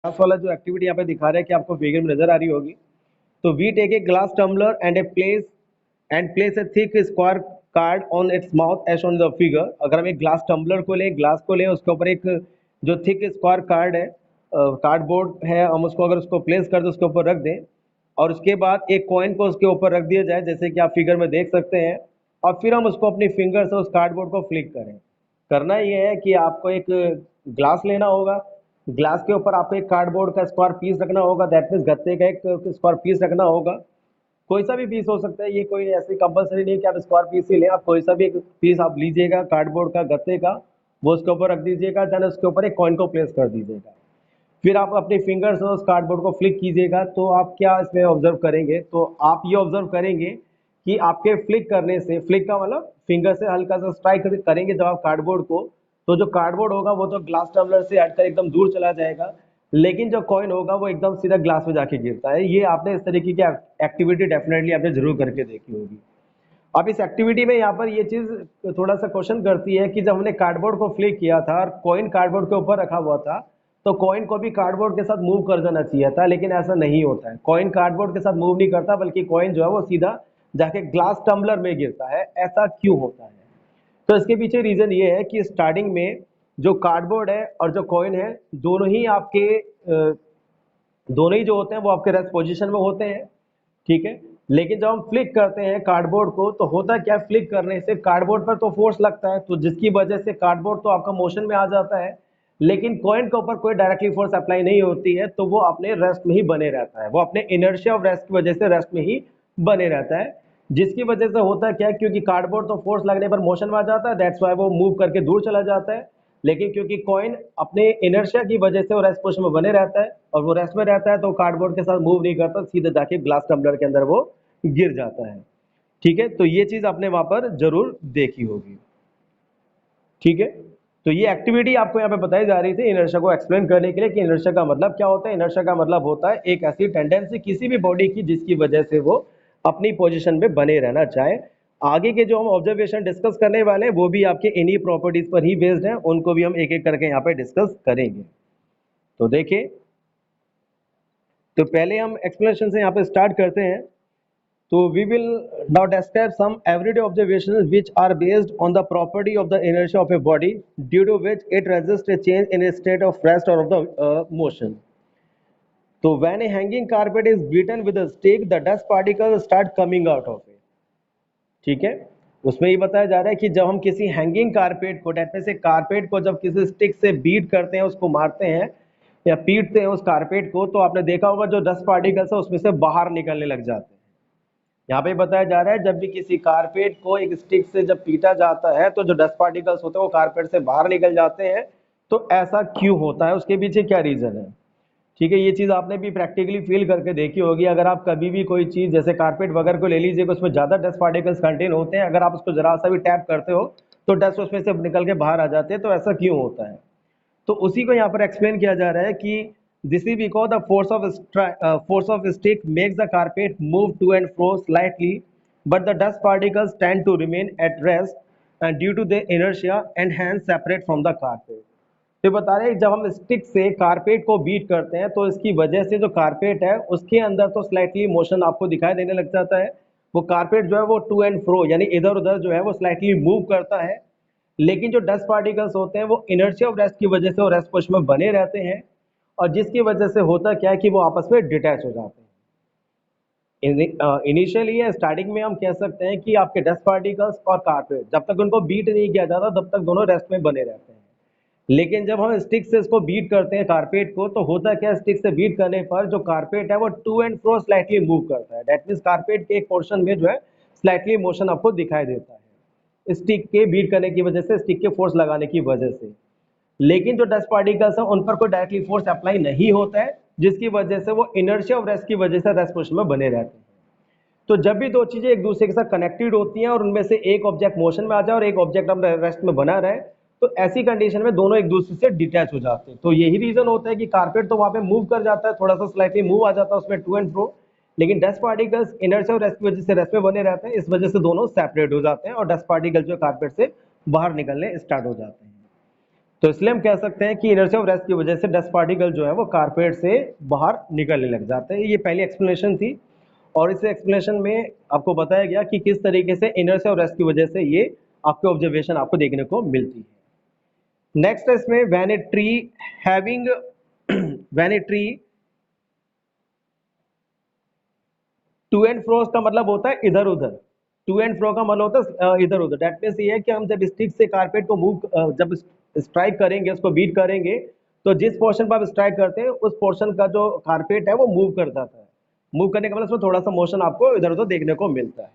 Glass वाला जो activity यहाँ पे दिखा रहा है कि आपको फिगर में नजर आ रही होगी। तो we take a glass tumbler and place a thick square card on its mouth edge on the figure. अगर हम एक ग्लास टम्बलर को लें, ग्लास को लें, उसके ऊपर एक जो थिक स्क्वायर कार्ड है, कार्डबोर्ड है, हम उसको अगर उसको प्लेस कर दें, उसके ऊपर रख दें और उसके बाद एक कॉइन को उसके ऊपर रख दिया जाए, जैसे कि आप फिगर में देख सकते हैं। और फिर हम उसको अपनी फिंगर से उस कार्डबोर्ड को फ्लिक करें। करना ये है कि आपको एक ग्लास लेना होगा, ग्लास के ऊपर आपको एक कार्डबोर्ड का स्क्वायर पीस रखना होगा, दैट मीन्स गत्ते का एक स्क्वायर पीस रखना होगा। कोई सा भी पीस हो सकता है, ये कोई ऐसी कंपलसरी नहीं है कि आप स्क्वायर पीस ही लें, आप कोई सा भी एक पीस आप लीजिएगा कार्डबोर्ड का, गत्ते का, वो उसके ऊपर रख दीजिएगा। देन उसके ऊपर एक कॉइन को प्लेस कर दीजिएगा। फिर आप अपने फिंगर से उस कार्डबोर्ड को फ्लिक कीजिएगा। तो आप क्या इसमें ऑब्जर्व करेंगे, तो आप ये ऑब्जर्व करेंगे कि आपके फ्लिक करने से, फ्लिक का मतलब फिंगर से हल्का सा स्ट्राइक करेंगे जब आप कार्डबोर्ड को, तो जो कार्डबोर्ड होगा वो तो ग्लास टम्बलर से हटकर एकदम दूर चला जाएगा, लेकिन जो कॉइन होगा वो एकदम सीधा ग्लास में जाके गिरता है। ये आपने इस तरीके की एक्टिविटी डेफिनेटली आपने जरूर करके देखी होगी। अब इस एक्टिविटी में यहाँ पर ये चीज थोड़ा सा क्वेश्चन करती है कि जब हमने कार्डबोर्ड को फ्लिक किया था और कॉइन कार्डबोर्ड के ऊपर रखा हुआ था, तो कॉइन को भी कार्डबोर्ड के साथ मूव कर देना चाहिए था, लेकिन ऐसा नहीं होता है। कॉइन कार्डबोर्ड के साथ मूव नहीं करता, बल्कि कॉइन जो है वो सीधा जाके ग्लास टम्बलर में गिरता है। ऐसा क्यों होता है? तो इसके पीछे रीजन ये है कि स्टार्टिंग में जो कार्डबोर्ड है और जो कॉइन है, दोनों ही आपके दोनों ही जो होते हैं वो आपके रेस्ट पोजीशन में होते हैं, ठीक है। लेकिन जब हम फ्लिक करते हैं कार्डबोर्ड को, तो होता क्या है, फ्लिक करने से कार्डबोर्ड पर तो फोर्स लगता है, तो जिसकी वजह से कार्डबोर्ड तो आपका मोशन में आ जाता है, लेकिन कॉइन के ऊपर कोई डायरेक्टली फोर्स अप्लाई नहीं होती है, तो वो अपने रेस्ट में ही बने रहता है, वो अपने इनर्शिया ऑफ रेस्ट की वजह से रेस्ट में ही बने रहता है। जिसकी वजह से होता क्या है, क्योंकि कार्डबोर्ड तो फोर्स लगने पर मोशन में आ जाता है, दैट्स वाई वो मूव करके दूर चला जाता है। लेकिन क्योंकि कॉइन अपने इनर्शिया की वजह से वो रेस्ट पोजिशन में बने रहता है, और वो रेस्ट में रहता है, तो कार्डबोर्ड के साथ मूव नहीं करता, सीधे जाके ग्लास टम्बलर के अंदर वो गिर जाता है, ठीक है। तो ये चीज आपने वहां पर जरूर देखी होगी, ठीक है। तो ये एक्टिविटी आपको यहाँ पे बताई जा रही थी इनर्शिया को एक्सप्लेन करने के लिए कि इनर्शिया का मतलब क्या होता है। इनर्शिया का मतलब होता है एक ऐसी टेंडेंसी किसी भी बॉडी की जिसकी वजह से वो अपनी पोजीशन में बने रहना चाहे। आगे के जो हम ऑब्जर्वेशन डिस्कस करने वाले हैं वो भी आपके इन्हीं प्रॉपर्टीज पर ही बेस्ड हैं, उनको भी हम एक एक करके यहाँ पे डिस्कस करेंगे। तो देखिए, तो पहले हम एक्सप्लेनेशन से यहाँ पे स्टार्ट करते हैं। So we will now describe some everyday observations which are based on the property of the inertia of a body, due to which it resists a change in a state of rest or of the motion. So when a hanging carpet is beaten with a stick, the dust particles start coming out of it. ठीक है, उसमें ये बताया जा रहा है कि जब हम किसी हैंगिंग कारपेट को, डेट में से कारपेट को जब किसी स्टिक से बीट करते हैं, उसको मारते हैं या पीटते हैं उस कारपेट को, तो आपने देखा होगा जो डस्ट पार्टिकल्स है उसमें से बाहर निकलने लग जाते हैं। यहाँ पे बताया जा रहा है जब भी किसी कारपेट को एक स्टिक से जब पीटा जाता है, तो जो डस्ट पार्टिकल्स होते हैं वो कारपेट से बाहर निकल जाते हैं। तो ऐसा क्यों होता है, उसके पीछे क्या रीजन है, ठीक है। ये चीज आपने भी प्रैक्टिकली फील करके देखी होगी। अगर आप कभी भी कोई चीज जैसे कारपेट वगैरह को ले लीजिएगा, उसमें ज्यादा डस्ट पार्टिकल्स कंटेन होते हैं, अगर आप उसको जरा सा भी टैप करते हो तो डस्ट उसमें से निकल के बाहर आ जाते हैं। तो ऐसा क्यों होता है, तो उसी को यहाँ पर एक्सप्लेन किया जा रहा है कि this is because the force of stick makes the carpet move to and fro slightly, but the dust particles tend to remain at rest and due to the inertia and hence separate from the carpet. तो बता रहे हैं जब हम stick से carpet को beat करते हैं, तो इसकी वजह से जो कारपेट है उसके अंदर तो स्लाइटली मोशन आपको दिखाई देने लग जाता है। वो कारपेट जो है वो टू एंड फ्रो यानी इधर उधर जो है वो स्लाइटली मूव करता है, लेकिन जो डस्ट पार्टिकल्स होते हैं वो इनर्शिया ऑफ रेस्ट की वजह से वो रेस्ट पोजिशन में बने रहते हैं, और जिसकी वजह से होता क्या है कि वो आपस में डिटैच हो जाते हैं। इनिशियली या स्टार्टिंग में हम कह सकते हैं कि आपके डस्ट पार्टिकल्स और कारपेट जब तक उनको बीट नहीं किया जाता तब तक दोनों रेस्ट में बने रहते हैं। लेकिन जब हम स्टिक से इसको बीट करते हैं कारपेट को, तो होता क्या है, स्टिक से बीट करने पर जो कारपेट है वो to and fro slightly move करता है। दैट मीन्स कारपेट के एक पोर्शन में जो है स्लाइटली मोशन आपको दिखाई देता है, स्टिक के बीट करने की वजह से, स्टिक के फोर्स लगाने की वजह से। लेकिन जो डस्ट पार्टिकल्स हैं उन पर कोई डायरेक्टली फोर्स अप्लाई नहीं होता है, जिसकी वजह से वो इनर्शिया ऑफ रेस्ट की वजह से रेस्ट पोजिशन में बने रहते हैं। तो जब भी दो चीजें एक दूसरे के साथ कनेक्टेड होती हैं और उनमें से एक ऑब्जेक्ट मोशन में आ जाए और एक ऑब्जेक्ट हम रेस्ट में बना रहे, तो ऐसी कंडीशन में दोनों एक दूसरे से डिटैच हो जाते हैं। तो यही रीजन होता है कि कारपेट तो वहां पे मूव कर जाता है, थोड़ा सा स्लाइटली मूव आ जाता है उसमें टू एंड फ्रो, लेकिन डस्ट पार्टिकल्स इनर्शिया और रेस्ट की वजह से रेस्ट में बने रहते हैं, इस वजह से दोनों सेपरेट हो जाते हैं और डस्ट पार्टिकल जो कारपेट से बाहर निकलने स्टार्ट हो जाते हैं। तो इसलिए हम कह सकते हैं कि इनर्शिया ऑफ रेस्ट की वजह से डस्ट पार्टिकल जो है वो कारपेट से बाहर निकलने लग जाते हैं। ये पहली एक्सप्लेनेशन थी और इस एक्सप्लेनेशन में आपको बताया गया कि किस तरीके से इनर्शिया ऑफ रेस्ट की वजह से ये आपके ऑब्जर्वेशन आपको देखने को मिलती है। नेक्स्ट है इसमें when a tree having when a tree to and fro का मतलब होता है इधर उधर, टू एंड फ्रो का मतलब होता है इधर उधर। दैट मीन्स ये है कि हम जब स्टिक से कारपेट को मूव जब स्ट्राइक करेंगे, उसको बीट करेंगे, तो जिस पोर्शन पर आप स्ट्राइक करते हैं उस पोर्शन का जो कारपेट है वो मूव कर जाता है। मूव करने का मतलब उसमें थोड़ा सा मोशन आपको इधर उधर देखने को मिलता है।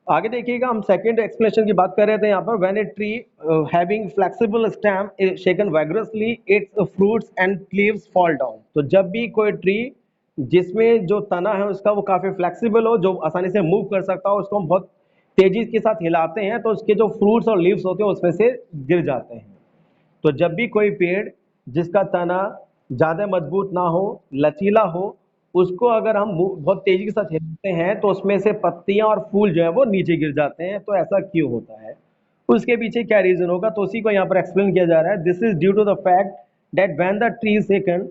आगे देखिएगा, हम सेकंड एक्सप्लेनेशन की बात कर रहे थे यहाँ पर। When a tree having flexible stem is shaken vigorously its fruits and leaves fall down. तो जब भी कोई ट्री जिसमें जो तना है उसका वो काफ़ी फ्लेक्सिबल हो, जो आसानी से मूव कर सकता हो, उसको हम बहुत तेजी के साथ हिलाते हैं तो उसके जो फ्रूट्स और लीव्स होते हैं उसमें से गिर जाते हैं। तो जब भी कोई पेड़ जिसका तना ज़्यादा मजबूत ना हो, लचीला हो, उसको अगर हम बहुत तेजी के साथ हिलाते हैं तो उसमें से पत्तियां और फूल जो है वो नीचे गिर जाते हैं। तो ऐसा क्यों होता है, उसके पीछे क्या रीजन होगा, तो उसी को यहाँ पर एक्सप्लेन किया जा रहा है। This is due to the fact that when the tree is second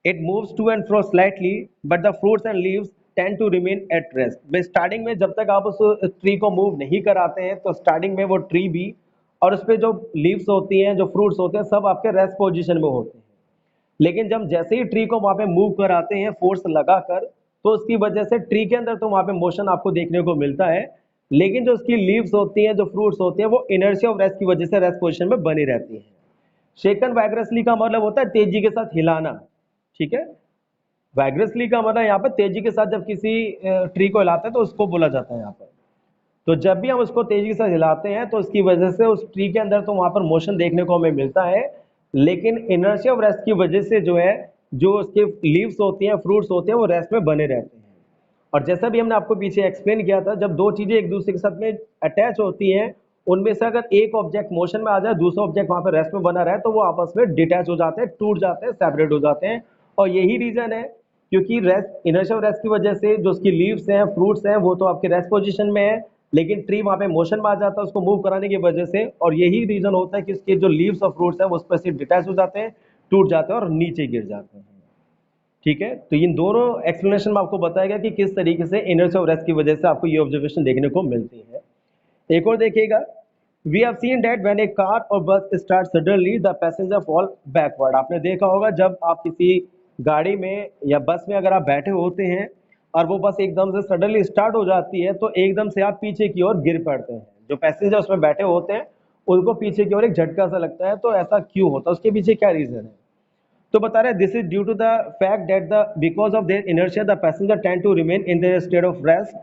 it moves to and fro slightly but the fruits and leaves tend to remain at rest। में स्टार्टिंग में जब तक आप उस ट्री को मूव नहीं कराते हैं तो स्टार्टिंग में वो ट्री भी और उस पर जो लीव्स होती हैं, जो फ्रूट्स होते हैं, सब आपके रेस्ट पोजीशन में होते हैं। लेकिन जब जैसे ही ट्री को वहाँ पे मूव कराते हैं फोर्स लगाकर, तो उसकी वजह से ट्री के अंदर तो वहाँ पे मोशन आपको देखने को मिलता है, लेकिन जो उसकी लीव्स होती हैं, जो फ्रूट्स होते हैं, वो इनर्शिया ऑफ रेस्ट की वजह से रेस्ट पोजीशन में बनी रहती हैं। शेकन वाइग्रसली का मतलब होता है तेजी के साथ हिलाना, ठीक है। वाइग्रसली का मतलब यहाँ पर तेजी के साथ जब किसी ट्री को हिलाते हैं तो उसको बोला जाता है यहाँ पर। तो जब भी हम उसको तेजी के साथ हिलाते हैं तो उसकी वजह से उस ट्री के अंदर तो वहाँ पर मोशन देखने को हमें मिलता है, लेकिन इनर्शिया ऑफ रेस्ट की वजह से जो है, जो उसके लीव्स होती हैं, फ्रूट्स होते हैं, वो रेस्ट में बने रहते हैं। और जैसा भी हमने आपको पीछे एक्सप्लेन किया था, जब दो चीज़ें एक दूसरे के साथ में अटैच होती हैं, उनमें से अगर एक ऑब्जेक्ट मोशन में आ जाए, दूसरा ऑब्जेक्ट वहाँ पर रेस्ट में बना रहे, तो वो आपस में डिटैच हो जाते हैं, टूट जाते हैं, सेपरेट हो जाते हैं। और यही रीज़न है क्योंकि रेस्ट, इनर्शिया ऑफ रेस्ट की वजह से जो उसकी लीव्स हैं, फ्रूट्स हैं, वो तो आपके रेस्ट पोजीशन में है, लेकिन ट्री वहाँ पे मोशन में आ जाता है उसको मूव कराने की वजह से। और यही रीज़न होता है कि उसके जो लीव्स और फ्रूट्स हैं वो उस पर से डिटैच हो जाते हैं, टूट जाते हैं और नीचे गिर जाते हैं, ठीक है। तो इन दोनों एक्सप्लेनेशन में आपको बताया गया कि किस तरीके से इनर्शिया ऑफ रेस्ट की वजह से आपको ये ऑब्जर्वेशन देखने को मिलती है। एक और देखिएगा, we have seen that when a car और bus start suddenly the passenger fall backward. आपने देखा होगा जब आप किसी गाड़ी में या बस में अगर आप बैठे होते हैं और वो बस एकदम से सडनली स्टार्ट हो जाती है तो एकदम से आप पीछे की ओर गिर पड़ते हैं। जो पैसेंजर उसमें बैठे होते हैं उनको पीछे की ओर एक झटका सा लगता है। तो ऐसा क्यों होता है, उसके पीछे क्या रीजन है, तो बता रहे this is due to the fact that the because of their inertia the passenger tend to remain in their state of rest,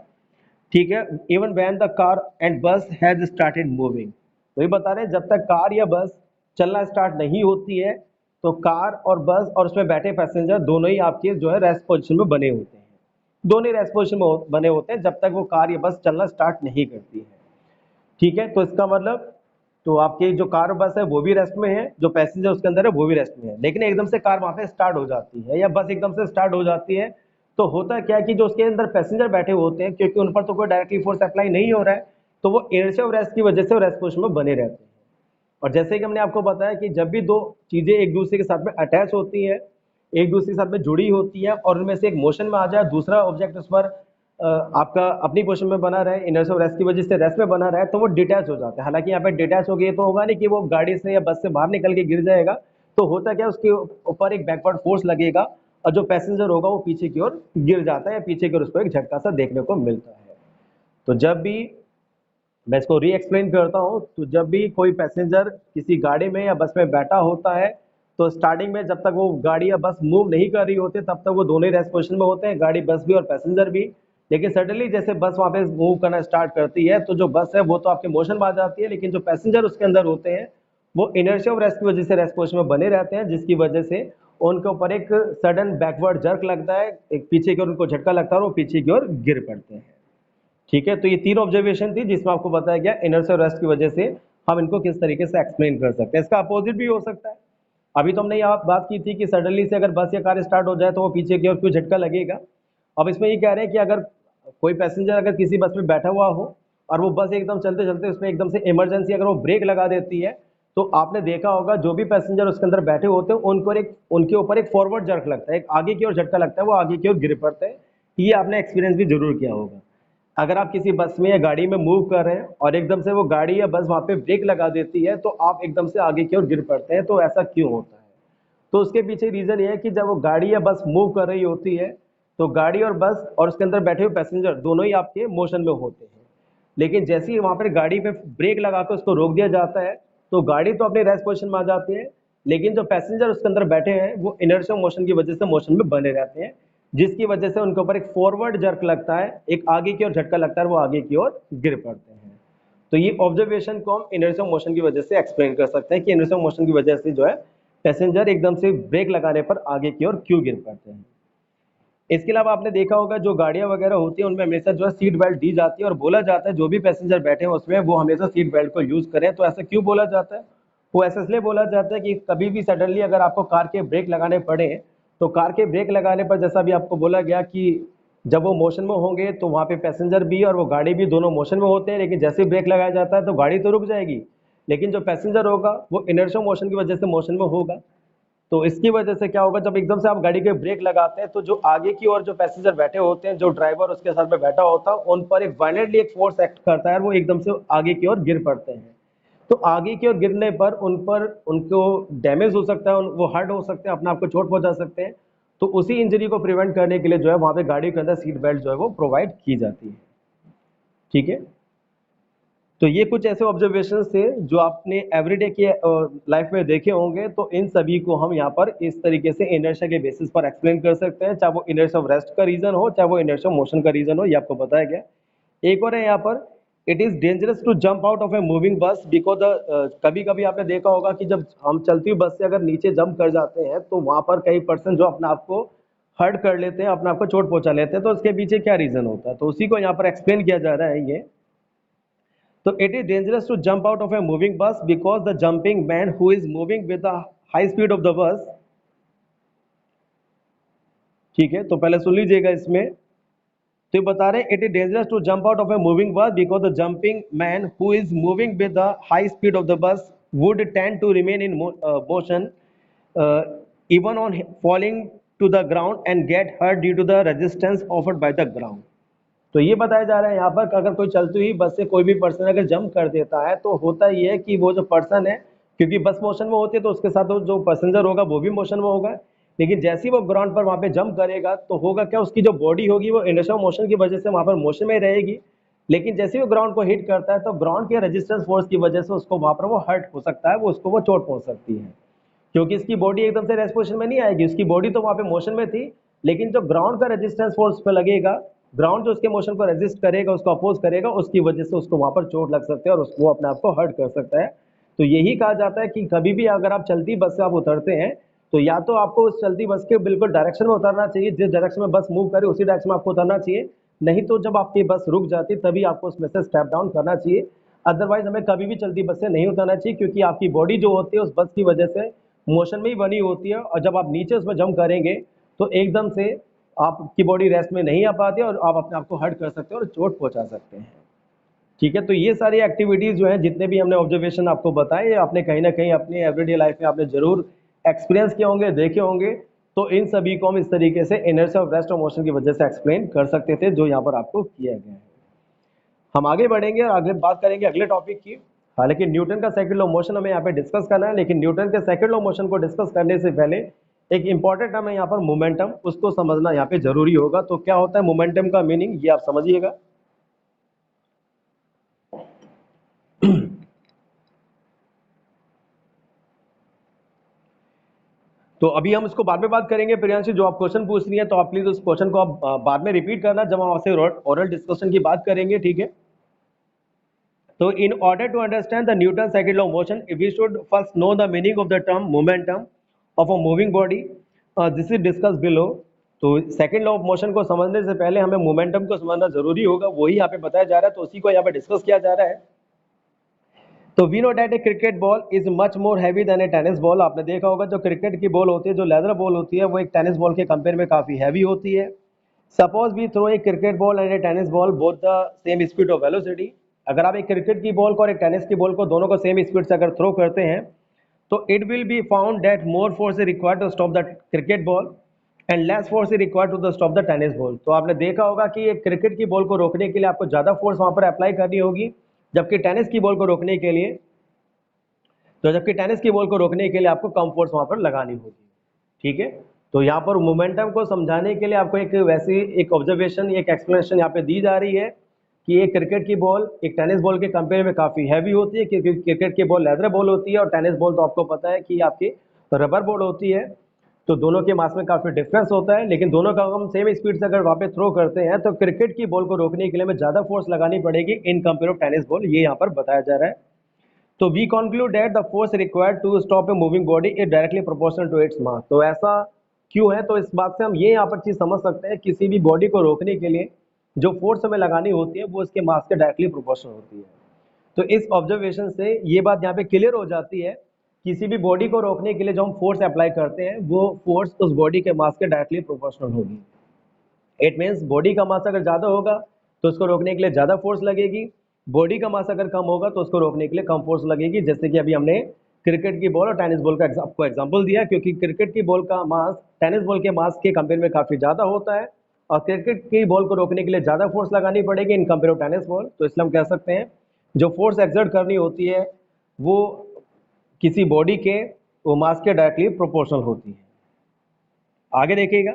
ठीक है, even when the car and bus has started moving. तो ये बता रहे हैं जब तक car या बस चलना स्टार्ट नहीं होती है तो कार और बस और उसमें बैठे पैसेंजर दोनों ही आपके जो है रेस्ट पोजीशन में बने होते हैं, दोनों ही रेस्ट पोजीशन में बने होते हैं जब तक वो कार या बस चलना स्टार्ट नहीं करती है, ठीक है। तो इसका मतलब तो आपकी जो कार बस है वो भी रेस्ट में है, जो पैसेंजर उसके अंदर है वो भी रेस्ट में है। लेकिन एकदम से कार वहाँ पे स्टार्ट हो जाती है या बस एकदम से स्टार्ट हो जाती है तो होता क्या है कि जो उसके अंदर पैसेंजर बैठे होते हैं, क्योंकि उन पर तो कोई डायरेक्टली फोर्स अप्लाई नहीं हो रहा है, तो वो इनर्शिया ऑफ रेस्ट की वजह से रेस्ट पोजीशन में बने रहते हैं। और जैसे कि हमने आपको बताया कि जब भी दो चीज़ें एक दूसरे के साथ में अटैच होती है, एक दूसरे के साथ में जुड़ी होती है और उनमें से एक मोशन में आ जाए, दूसरा ऑब्जेक्ट उस पर आपका अपनी पोजीशन में बना रहे, इनर्शिया ऑफ रेस्ट की वजह से रेस्ट में बना रहे, तो वो डिटैच हो जाता है। हालांकि यहाँ पे डिटैच हो गई तो होगा नहीं कि वो गाड़ी से या बस से बाहर निकल के गिर जाएगा, तो होता क्या उसके ऊपर एक बैकवर्ड फोर्स लगेगा और जो पैसेंजर होगा वो पीछे की ओर गिर जाता है या पीछे की ओर उसको एक झटका सा देखने को मिलता है। तो जब भी मैं इसको री एक्सप्लेन करता हूँ, तो जब भी कोई पैसेंजर किसी गाड़ी में या बस में बैठा होता है तो स्टार्टिंग में जब तक वो गाड़ी या बस मूव नहीं कर रही होती तब तक वो दोनों ही रेस्ट पोजीशन में होते हैं, गाड़ी बस भी और पैसेंजर भी। लेकिन सडनली जैसे बस वहाँ पे मूव करना स्टार्ट करती है तो जो बस है वो तो आपके मोशन में आ जाती है, लेकिन जो पैसेंजर उसके अंदर होते हैं वो इनर्शिया ऑफ रेस्ट की वजह से रेस्ट पोजीशन में बने रहते हैं, जिसकी वजह से उनके ऊपर एक सडन बैकवर्ड जर्क लगता है, एक पीछे की ओर उनको झटका लगता है और वो पीछे की ओर गिर पड़ते हैं, ठीक है। तो ये तीन ऑब्जर्वेशन थी जिसमें आपको बताया गया इनर्शिया रेस्ट की वजह से हम इनको किस तरीके से एक्सप्लेन कर सकते हैं। इसका अपोजिट भी हो सकता है। अभी तो हमने यहाँ बात की थी कि सडनली से अगर बस या कार स्टार्ट हो जाए तो वो पीछे की ओर क्यों झटका लगेगा। अब इसमें ये कह रहे हैं कि अगर कोई पैसेंजर अगर किसी बस में बैठा हुआ हो और वो बस एकदम चलते चलते उसमें एकदम से इमरजेंसी अगर वो ब्रेक लगा देती है, तो आपने देखा होगा जो भी पैसेंजर उसके अंदर बैठे होते हैं उनके ऊपर एक फॉरवर्ड जर्क लगता है, एक आगे की ओर झटका लगता है, वो आगे की ओर गिर पड़ते हैं। ये आपने एक्सपीरियंस भी जरूर किया होगा। अगर आप किसी बस में या गाड़ी में मूव कर रहे हैं और एकदम से वो गाड़ी या बस वहाँ पे ब्रेक लगा देती है, तो आप एकदम से आगे की ओर गिर पड़ते हैं। तो ऐसा क्यों होता है? तो उसके पीछे रीजन ये है कि जब वो गाड़ी या बस मूव कर रही होती है, तो गाड़ी और बस और उसके अंदर बैठे हुए पैसेंजर दोनों ही आपके मोशन में होते हैं। लेकिन जैसे ही वहां पर गाड़ी पे ब्रेक लगा के उसको रोक दिया जाता है, तो गाड़ी तो अपने रेस्ट पोजिशन में आ जाती है, लेकिन जो पैसेंजर उसके अंदर बैठे हैं वो इनर्शियल मोशन की वजह से मोशन में बने रहते हैं, जिसकी वजह से उनके ऊपर एक फॉरवर्ड जर्क लगता है, एक आगे की ओर झटका लगता है, वो आगे की ओर गिर पड़ते हैं। तो ये ऑब्जर्वेशन को हम इनर्शियल मोशन की वजह से एक्सप्लेन कर सकते हैं कि इनर्शियल मोशन की वजह से जो है पैसेंजर एकदम से ब्रेक लगाने पर आगे की ओर क्यों गिर पड़ते हैं। इसके अलावा आपने देखा होगा जो गाड़ियां वगैरह होती हैं उनमें हमेशा जो है सीट बेल्ट दी जाती है, और बोला जाता है जो भी पैसेंजर बैठे हैं उसमें वो हमेशा सीट बेल्ट को यूज करें। तो ऐसा क्यों बोला जाता है? वो ऐसा इसलिए बोला जाता है कि कभी भी सडनली अगर आपको कार के ब्रेक लगाने पड़े, तो कार के ब्रेक लगाने पर जैसा भी आपको बोला गया कि जब वो मोशन में होंगे तो वहाँ पे पैसेंजर भी और वो गाड़ी भी दोनों मोशन में होते हैं, लेकिन जैसे ही ब्रेक लगाया जाता है तो गाड़ी तो रुक जाएगी, लेकिन जो पैसेंजर होगा वो इनर्शियल मोशन की वजह से मोशन में होगा। तो इसकी वजह से क्या होगा, जब एकदम से आप गाड़ी के ब्रेक लगाते हैं तो जो आगे की ओर जो पैसेंजर बैठे होते हैं, जो ड्राइवर उसके साथ में बैठा होता है, उन पर एक वायलेंटली एक फोर्स एक्ट करता है, वो एकदम से आगे की ओर गिर पड़ते हैं। तो आगे की ओर गिरने पर उनको डैमेज हो सकता है, वो हर्ट हो सकते हैं, अपने आप को चोट पहुंचा सकते हैं। तो उसी इंजरी को प्रिवेंट करने के लिए जो है वहां पे गाड़ी के अंदर सीट बेल्ट जो है वो प्रोवाइड की जाती है। ठीक है, तो ये कुछ ऐसे ऑब्जर्वेशन थे जो आपने एवरीडे की लाइफ में देखे होंगे। तो इन सभी को हम यहाँ पर इस तरीके से इनर्शिया के बेसिस पर एक्सप्लेन कर सकते हैं, चाहे वो इनर्शिया ऑफ रेस्ट का रीजन हो, चाहे वो इनर्शिया मोशन का रीजन हो, ये आपको बताया गया। एक और है यहाँ पर, it is dangerous to jump out of a moving bus because कभी कभी आपने देखा होगा कि जब हम चलती हुई बस से अगर नीचे जंप कर जाते हैं, तो वहां पर कई पर्सन जो अपने आप को हर्ट कर लेते हैं, अपने आप को चोट पहुंचा लेते हैं। तो उसके पीछे क्या रीजन होता है, तो उसी को यहाँ पर एक्सप्लेन किया जा रहा है ये। So it is dangerous to jump out of a moving bus because the jumping man who is moving with the high speed of the bus, ठीक है, तो पहले सुन लीजिएगा इसमें। तो ये बता रहे हैं it is dangerous to jump out of a moving bus because the jumping man who is moving with the high speed of the bus would tend to remain in motion even on falling to the ground and get hurt due to the resistance offered by the ground। तो ये बताया जा रहा है यहाँ पर कि अगर कोई चलती हुई बस से कोई भी पर्सन अगर जंप कर देता है, तो होता ये है कि वो जो पर्सन है, क्योंकि बस मोशन में होती है तो उसके साथ जो पैसेंजर होगा वो भी मोशन में होगा, लेकिन जैसे ही वो ग्राउंड पर वहाँ पे जंप करेगा तो होगा क्या, उसकी जो बॉडी होगी वो इनर्शियल मोशन की वजह से वहाँ पर मोशन में रहेगी, लेकिन जैसे ही वो ग्राउंड को हिट करता है तो ग्राउंड के रेजिस्टेंस फोर्स की वजह से उसको वहाँ पर वो हर्ट हो सकता है, वो उसको वो चोट पहुँच सकती है, क्योंकि इसकी बॉडी एकदम से रेस्ट पोजिशन में नहीं आएगी, उसकी बॉडी तो वहाँ पे मोशन में थी, लेकिन जो ग्राउंड का रेजिस्टेंस फोर्स पे लगेगा, ग्राउंड जो उसके मोशन को रेजिस्ट करेगा, उसको अपोज करेगा, उसकी वजह से उसको वहाँ पर चोट लग सकती है और उसको अपने आप को हर्ट कर सकता है। तो यही कहा जाता है कि कभी भी अगर आप चलती बस से आप उतरते हैं, तो या तो आपको उस चलती बस के बिल्कुल डायरेक्शन में उतरना चाहिए, जिस डायरेक्शन में बस मूव करे उसी डायरेक्शन में आपको उतरना चाहिए, नहीं तो जब आपकी बस रुक जाती तभी आपको उसमें से स्टेप डाउन करना चाहिए। अदरवाइज हमें कभी भी चलती बस से नहीं उतरना चाहिए, क्योंकि आपकी बॉडी जो होती है उस बस की वजह से मोशन में ही बनी होती है, और जब आप नीचे उसमें जंप करेंगे तो एकदम से आपकी बॉडी रेस्ट में नहीं आ पाती और आप अपने आप को हर्ट कर सकते हैं और चोट पहुंचा सकते हैं। ठीक है, तो ये सारी एक्टिविटीज जो हैं, जितने भी हमने ऑब्जर्वेशन आपको बताए, ये आपने कहीं ना कहीं अपनी एवरीडे लाइफ में आपने जरूर एक्सपीरियंस किए होंगे, देखे होंगे। तो इन सभी को हम इस तरीके से इनर्शिया ऑफ रेस्ट और मोशन की वजह से एक्सप्लेन कर सकते थे, जो यहाँ पर आपको किया गया है। हम आगे बढ़ेंगे और आगे बात करेंगे अगले टॉपिक की। हालांकि न्यूटन का सेकंड लॉ ऑफ मोशन हमें यहाँ पे डिस्कस करना है, लेकिन न्यूटन के सेकंड लॉ ऑफ मोशन को डिस्कस करने से पहले एक इंपॉर्टेंट टर्म है यहाँ पर मोमेंटम, उसको समझना यहाँ पे जरूरी होगा। तो क्या होता है मोमेंटम का मीनिंग, ये आप समझिएगा। तो अभी हम इसको बाद में बात करेंगे। प्रियांशी, जो आप क्वेश्चन पूछ रही है तो आप प्लीज उस क्वेश्चन को आप बाद में रिपीट करना जब हम आपसे ओरल डिस्कशन की बात करेंगे, ठीक है। So in order to understand the Newton's second law of motion, we should first know the meaning of the term momentum of a moving body. This is discussed below. तो second law of motion को समझने से पहले हमें momentum को समझना जरूरी होगा, वही यहाँ पे बताया जा रहा है, तो उसी को यहाँ पे डिस्कस किया जा रहा है। तो we know that a cricket ball is much more heavy then a tennis ball. आपने देखा होगा जो क्रिकेट की बॉल होती है, जो लेदर बॉल होती है, वो एक टेनिस बॉल के कंपेयर में काफी हैवी होती है। Suppose we throw a cricket ball and a tennis ball both the same speed of velocity. अगर आप एक क्रिकेट की बॉल को और एक टेनिस की बॉल को दोनों को सेम स्पीड से अगर थ्रो करते हैं तो it will be found that more force is required to stop the cricket ball and less force is required to stop the tennis ball. तो आपने देखा होगा कि एक क्रिकेट की बॉल को रोकने के लिए आपको ज़्यादा फोर्स वहाँ पर अप्लाई करनी होगी, जबकि टेनिस की बॉल को रोकने के लिए आपको कम फोर्स वहाँ पर लगानी होगी। ठीक है, तो यहाँ पर मोमेंटम को समझाने के लिए आपको एक वैसी एक ऑब्जर्वेशन, एक एक्सप्लेनेशन यहाँ पे दी जा रही है कि एक क्रिकेट की बॉल एक टेनिस बॉल के कंपेयर में काफ़ी हैवी होती है, क्योंकि क्रिकेट की बॉल लेदर बॉल होती है और टेनिस बॉल तो आपको पता है कि आपकी रबर बॉल होती है। तो दोनों के मास में काफ़ी डिफरेंस होता है, लेकिन दोनों का हम सेम स्पीड से अगर वहाँ पे थ्रो करते हैं तो क्रिकेट की बॉल को रोकने के लिए हमें ज़्यादा फोर्स लगानी पड़ेगी in compare of tennis ball, ये यहाँ पर बताया जा रहा है। तो we conclude that the force required to stop a moving body is directly proportional to its mass. तो ऐसा क्यों है? तो इस बात से हम ये यहाँ पर चीज़ समझ सकते हैं, किसी भी बॉडी को रोकने के लिए जो फोर्स हमें लगानी होती है वो उसके मास के डायरेक्टली प्रोपोर्शनल होती है। तो इस ऑब्जर्वेशन से ये बात यहाँ पे क्लियर हो जाती है, किसी भी बॉडी को रोकने के लिए जो हम फोर्स अप्लाई करते हैं वो फोर्स उस बॉडी के मास के डायरेक्टली प्रोपोर्शनल होगी। इट मीन्स बॉडी का मास अगर ज़्यादा होगा तो उसको रोकने के लिए ज़्यादा फोर्स लगेगी, बॉडी का मास अगर कम होगा तो उसको रोकने के लिए कम फोर्स लगेगी। जैसे कि अभी हमने क्रिकेट की बॉल और टेनिस बॉल का आपको एग्जांपल दिया, क्योंकि क्रिकेट की बॉल का मास टेनिस बॉल के मास के कंपेयर में काफ़ी ज़्यादा होता है और क्रिकेट की बॉल को रोकने के लिए ज़्यादा फोर्स लगानी पड़ेगी in compare to tennis ball. तो इसलिए हम कह सकते हैं जो फोर्स एक्सर्ट करनी होती है वो किसी बॉडी के वो मास के डायरेक्टली प्रोपोर्शनल होती है। आगे देखिएगा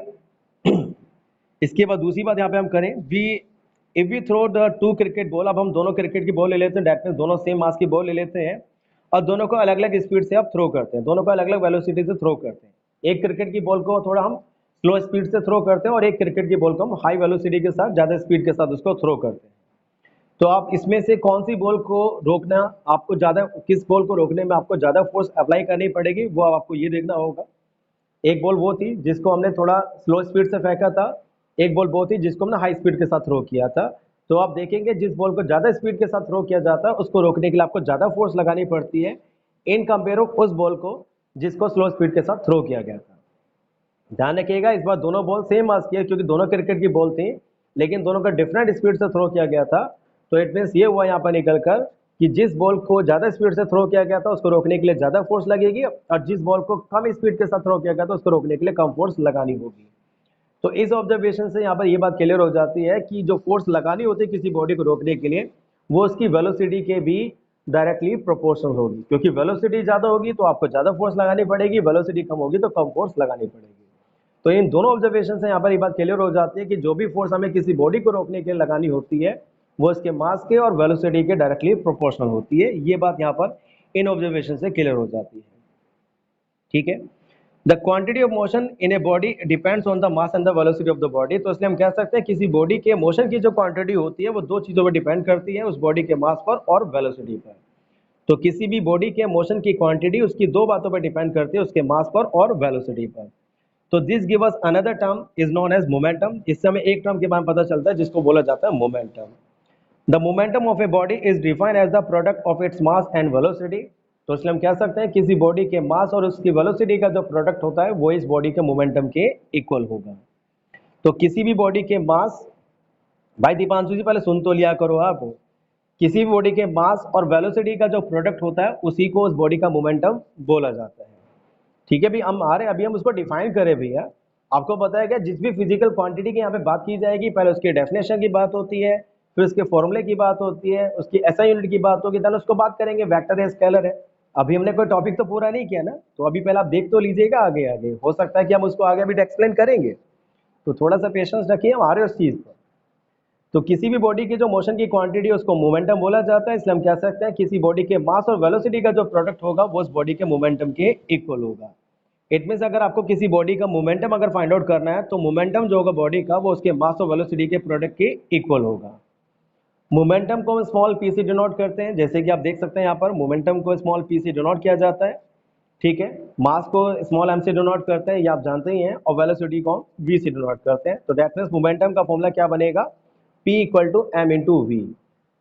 इसके बाद दूसरी बात यहाँ पे हम करें, if we throw the two cricket ball, अब हम दोनों क्रिकेट की बॉल ले लेते हैं, डेट मीन्स दोनों सेम मास की बॉल ले लेते हैं और दोनों को अलग अलग स्पीड से आप थ्रो करते हैं, दोनों को अलग अलग वेलोसिटी से थ्रो करते हैं। एक क्रिकेट की बॉल को थोड़ा हम स्लो स्पीड से थ्रो करते हैं और एक क्रिकेट की बॉल को हम हाई वेलोसिटी के साथ ज़्यादा स्पीड के साथ उसको थ्रो करते हैं। तो आप इसमें से कौन सी बॉल को रोकना आपको ज़्यादा, किस बॉल को रोकने में आपको ज़्यादा फोर्स अप्लाई करनी पड़ेगी वो आपको ये देखना होगा। एक बॉल वो थी जिसको हमने थोड़ा स्लो स्पीड से फेंका था, एक बॉल वो थी जिसको हमने हाई स्पीड के साथ थ्रो किया था। तो आप देखेंगे जिस बॉल को ज़्यादा स्पीड के साथ थ्रो किया जाता है उसको रोकने के लिए आपको ज़्यादा फोर्स लगानी पड़ती है इन कंपेयर उस बॉल को जिसको स्लो स्पीड के साथ थ्रो किया गया था। ध्यान रखिएगा इस बार दोनों बॉल सेम मास की है, क्योंकि दोनों क्रिकेट की बॉल थी लेकिन दोनों का डिफरेंट स्पीड से थ्रो किया गया था। तो इट मीन्स ये हुआ यहाँ पर निकल कर कि जिस बॉल को ज़्यादा स्पीड से थ्रो किया गया था उसको रोकने के लिए ज़्यादा फोर्स लगेगी और जिस बॉल को कम स्पीड के साथ थ्रो किया गया था उसको रोकने के लिए कम फोर्स लगानी होगी। तो इस ऑब्जर्वेशन से यहाँ पर ये बात क्लियर हो जाती है कि जो फोर्स लगानी होती है किसी बॉडी को रोकने के लिए वो उसकी वेलोसिटी के भी डायरेक्टली प्रोपोर्शनल होगी, क्योंकि वेलोसिटी ज़्यादा होगी तो आपको ज़्यादा फोर्स लगानी पड़ेगी, वेलोसिटी कम होगी तो कम फोर्स लगानी पड़ेगी। तो इन दोनों ऑब्जर्वेशन से यहाँ पर ये बात क्लियर हो जाती है कि जो भी फोर्स हमें किसी बॉडी को रोकने के लिए लगानी होती है वो इसके मास के और वेलोसिटी के डायरेक्टली प्रोपोर्शनल होती है। ये बात यहाँ पर इन ऑब्जर्वेशन से क्लियर हो जाती है। ठीक है, the quantity of motion in a body depends on the mass and the velocity of the body. तो इसलिए हम कह सकते हैं किसी बॉडी के मोशन की जो क्वांटिटी होती है वो दो चीज़ों पर डिपेंड करती है, उस बॉडी के मास पर और वेलोसिटी पर। तो किसी भी बॉडी के मोशन की क्वांटिटी उसकी दो बातों पर डिपेंड करती है, उसके मास पर और वेलोसिटी पर। तो this give us another term is known as momentum. इससे हमें एक टर्म के बारे में पता चलता है जिसको बोला जाता है momentum. The momentum of a body is defined as the product of its mass and velocity. तो इसलिए हम कह सकते हैं किसी बॉडी के मास और उसकी वेलोसिटी का जो प्रोडक्ट होता है वो इस बॉडी के मोमेंटम के इक्वल होगा। तो किसी भी बॉडी के मास, भाई दीपांशु जी पहले सुन तो लिया करो आप, किसी भी बॉडी के मास और वेलोसिटी का जो प्रोडक्ट होता है उसी को उस बॉडी का मोमेंटम बोला जाता है। ठीक है, अभी हम उसको डिफाइन करें भैया। आपको पता है क्या, जिस भी फिजिकल क्वांटिटी की यहाँ पे बात की जाएगी पहले उसकी डेफिनेशन की बात होती है, फिर उसके फॉर्मूले की बात होती है, उसकी एसआई यूनिट की बात होगी, देन उसको बात करेंगे वेक्टर है स्केलर है। अभी हमने कोई टॉपिक तो पूरा नहीं किया ना, तो अभी पहले आप देख तो लीजिएगा, आगे आगे हो सकता है कि हम उसको आगे भी एक्सप्लेन करेंगे, तो थोड़ा सा पेशेंस रखिए, हम आ रहे हैं उस चीज़ पर। तो किसी भी बॉडी की जो मोशन की क्वांटिटी है उसको मोमेंटम बोला जाता है। इसलिए हम कह सकते हैं किसी बॉडी के मास और वेलोसिटी का जो प्रोडक्ट होगा वो उस बॉडी के मोमेंटम के इक्वल होगा। इट मीन्स अगर आपको किसी बॉडी का मोमेंटम अगर फाइंड आउट करना है तो मोमेंटम जो होगा बॉडी का वो उसके मास और वेलोसिटी के प्रोडक्ट के इक्वल होगा। मोमेंटम को हम स्मॉल पी से डिनोट करते हैं, जैसे कि आप देख सकते हैं यहाँ पर मोमेंटम को स्मॉल पी से डिनोट किया जाता है। ठीक है, मास को स्मॉल एम से डिनोट करते हैं, ये आप जानते ही हैं, और वेलोसिटी को वी से डिनोट करते हैं। तो दैट मीन्स मोमेंटम का फॉर्मूला क्या बनेगा, P equal to M into V.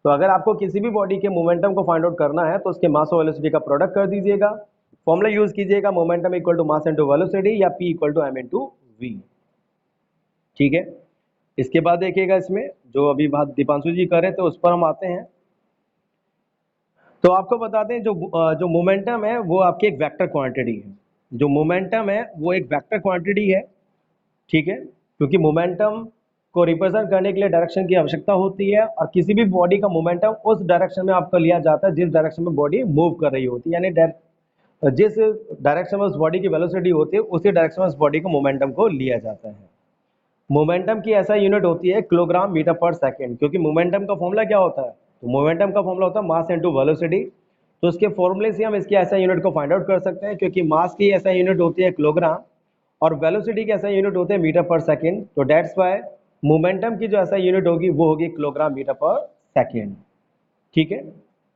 तो अगर आपको किसी भी बॉडी के मोमेंटम को फाइंड आउट करना है तो उसके मास और वेलोसिटी का प्रोडक्ट कर दीजिएगा, फॉर्मूला यूज कीजिएगा momentum equal to mass into velocity या P equal to M into V. ठीक है, इसके बाद देखिएगा इसमें जो अभी बात दीपांशु जी कर रहे थे उस पर हम आते हैं। तो आपको बता दें जो मोमेंटम है वो आपकी एक वेक्टर क्वांटिटी है। जो मोमेंटम है वो एक वेक्टर क्वांटिटी है, ठीक है, क्योंकि मोमेंटम को रिप्रेजेंट करने के लिए डायरेक्शन की आवश्यकता होती है, और किसी भी बॉडी का मोमेंटम उस डायरेक्शन में आपको लिया जाता है जिस डायरेक्शन में बॉडी मूव कर रही होती है, यानी जिस डायरेक्शन में उस बॉडी की वेलोसिटी होती है उसी डायरेक्शन में उस बॉडी को मोमेंटम को लिया जाता है। मोमेंटम की ऐसा यूनिट होती है किलोग्राम मीटर पर सेकेंड, क्योंकि मोमेंटम का फॉर्मूला क्या होता है, तो मोमेंटम का फॉर्मूला होता है मास इनटू वेलोसिटी। तो उसके फॉर्मूले से हम इसकी ऐसा यूनिट को फाइंड आउट कर सकते हैं, क्योंकि मास की ऐसा यूनिट होती है किलोग्राम और वेलोसिटी की ऐसा यूनिट होते हैं मीटर पर सेकेंड। तो डेट्स वाई मोमेंटम की जो ऐसा यूनिट होगी वो होगी किलोग्राम मीटर पर सेकेंड, ठीक है।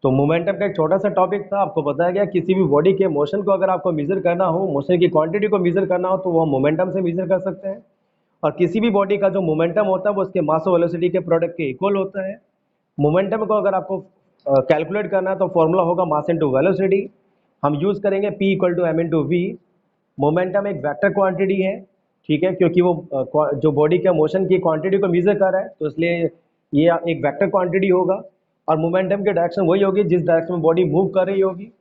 तो मोमेंटम का एक छोटा सा टॉपिक था, आपको बताया गया किसी भी बॉडी के मोशन को अगर आपको मेजर करना हो, मोशन की क्वांटिटी को मेजर करना हो, तो वो मोमेंटम से मेजर कर सकते हैं। और किसी भी बॉडी का जो मोमेंटम होता है वो उसके मास और वेलोसिटी के प्रोडक्ट के इक्वल होता है। मोमेंटम को अगर आपको कैलकुलेट करना है तो फॉर्मूला होगा मास इनटू वेलोसिटी। हम यूज करेंगे P equal to M into V. Momentum एक वेक्टर क्वांटिटी है, ठीक है, क्योंकि वो जो बॉडी के मोशन की क्वांटिटी को मेजर कर रहा है, तो इसलिए ये एक वेक्टर क्वांटिटी होगा। और मोमेंटम की डायरेक्शन वही होगी जिस डायरेक्शन में बॉडी मूव कर रही होगी।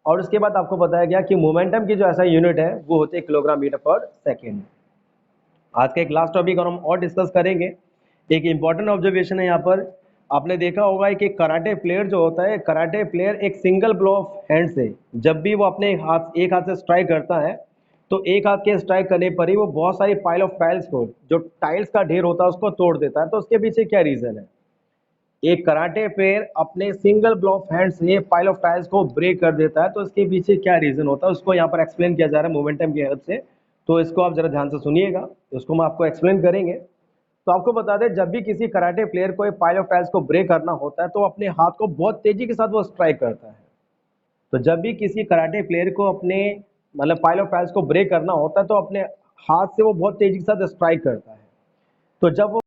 और उसके बाद आपको बताया गया कि मोमेंटम की जो ऐसा यूनिट है वो होती है किलोग्राम मीटर पर सेकेंड। आज का एक लास्ट टॉपिक और हम और डिस्कस करेंगे। एक इंपॉर्टेंट ऑब्जर्वेशन है यहाँ पर, आपने देखा होगा कि कराटे प्लेयर जो होता है, कराटे प्लेयर एक सिंगल ब्लो ऑफ हैंड से जब भी वो अपने एक हाथ से स्ट्राइक करता है, तो एक हाथ के स्ट्राइक करने पर ही वो बहुत सारी पाइल ऑफ टाइल्स को, जो टाइल्स का ढेर होता है, उसको तोड़ देता है। तो उसके पीछे क्या रीजन है? एक कराटे प्लेयर अपने सिंगल ब्लो ऑफ हैंड से पाइल ऑफ टाइल्स को ब्रेक कर देता है, तो इसके पीछे क्या रीजन होता है उसको यहाँ पर एक्सप्लेन किया जा रहा है मोमेंटम की हेल्प से। तो इसको आप जरा ध्यान से सुनिएगा, इसको हम आपको एक्सप्लेन करेंगे। तो आपको बता दें, जब भी किसी कराटे प्लेयर को एक पाइल ऑफ टाइल्स को ब्रेक करना होता है तो अपने हाथ को बहुत तेजी के साथ वो स्ट्राइक करता है। तो जब भी किसी कराटे प्लेयर को अपने मतलब पाइल ऑफ टाइल्स को ब्रेक करना होता है तो अपने हाथ से वो बहुत तेजी के साथ स्ट्राइक करता है। तो जब वो